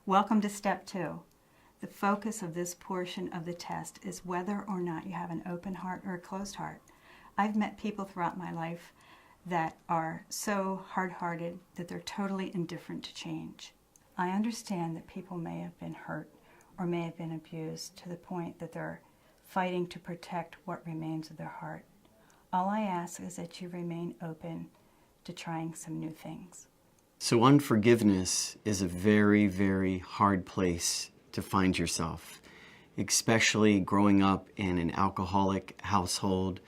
Welcome to step 2. The focus of this portion of the test is whether or not you have an open heart or a closed heart. I've met people throughout my life that are so hard-hearted that they're totally indifferent to change. I understand that people may have been hurt or may have been abused to the point that they're fighting to protect what remains of their heart. All I ask is that you remain open to trying some new things. So unforgiveness is a very, very hard place to find yourself, especially growing up in an alcoholic household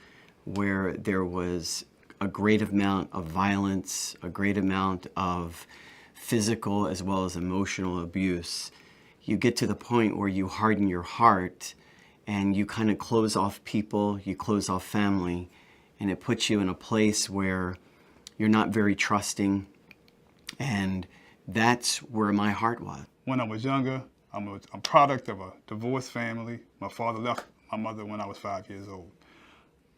where there was a great amount of violence, a great amount of physical as well as emotional abuse. You get to the point where you harden your heart and you kind of close off people, you close off family, and it puts you in a place where you're not very trusting. And that's where my heart was. When I was younger, I'm a product of a divorced family. My father left my mother when I was 5 years old.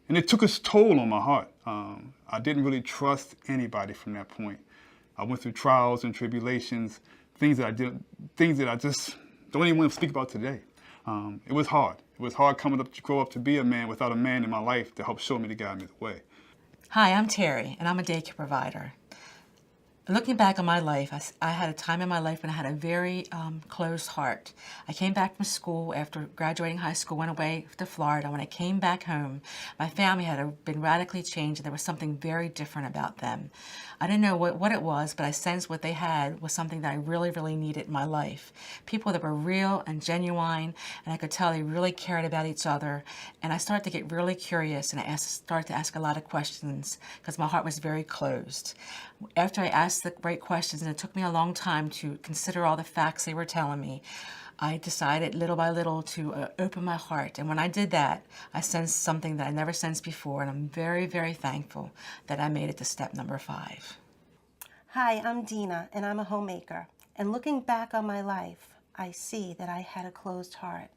And it took its toll on my heart. I didn't really trust anybody from that point. I went through trials and tribulations, things that I just don't even want to speak about today. It was hard. It was hard coming up to grow up to be a man without a man in my life to help show me to guide me the way. Hi, I'm Terry, and I'm a daycare provider. Looking back on my life, I had a time in my life when I had a very closed heart. I came back from school after graduating high school, went away to Florida. When I came back home, my family had been radically changed, and there was something very different about them. I didn't know what it was, but I sensed what they had was something that I really, really needed in my life. People that were real and genuine, and I could tell they really cared about each other. And I started to get really curious, and I started to ask a lot of questions because my heart was very closed. After I asked the right questions, and it took me a long time to consider all the facts they were telling me, I decided little by little to open my heart. And when I did that, I sensed something that I never sensed before, and I'm very, very thankful that I made it to step number 5. Hi, I'm Dina, and I'm a homemaker. And looking back on my life, I see that I had a closed heart.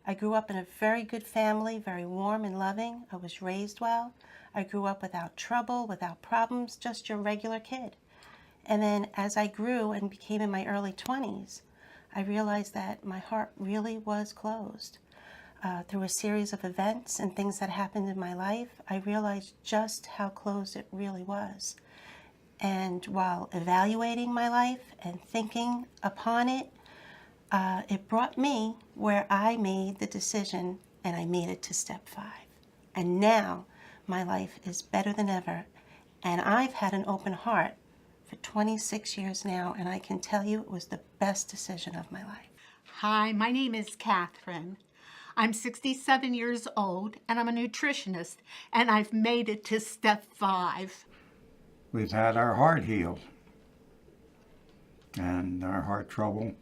I grew up in a very good family, very warm and loving. I was raised well. I grew up without trouble, without problems, just your regular kid. And then as I grew and became in my early 20s, I realized that my heart really was closed. Through a series of events and things that happened in my life, I realized just how closed it really was. And while evaluating my life and thinking upon it, it brought me where I made the decision, and I made it to step 5. And now my life is better than ever. And I've had an open heart for 26 years now, and I can tell you it was the best decision of my life. Hi, my name is Catherine. I'm 67 years old, and I'm a nutritionist, and I've made it to step 5. We've had our heart healed, and our heart trouble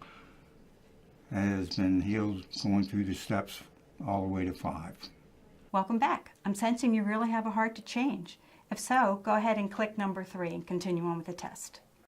has been healed going through the steps all the way to 5. Welcome back. I'm sensing you really have a heart to change. If so, go ahead and click number 3 and continue on with the test.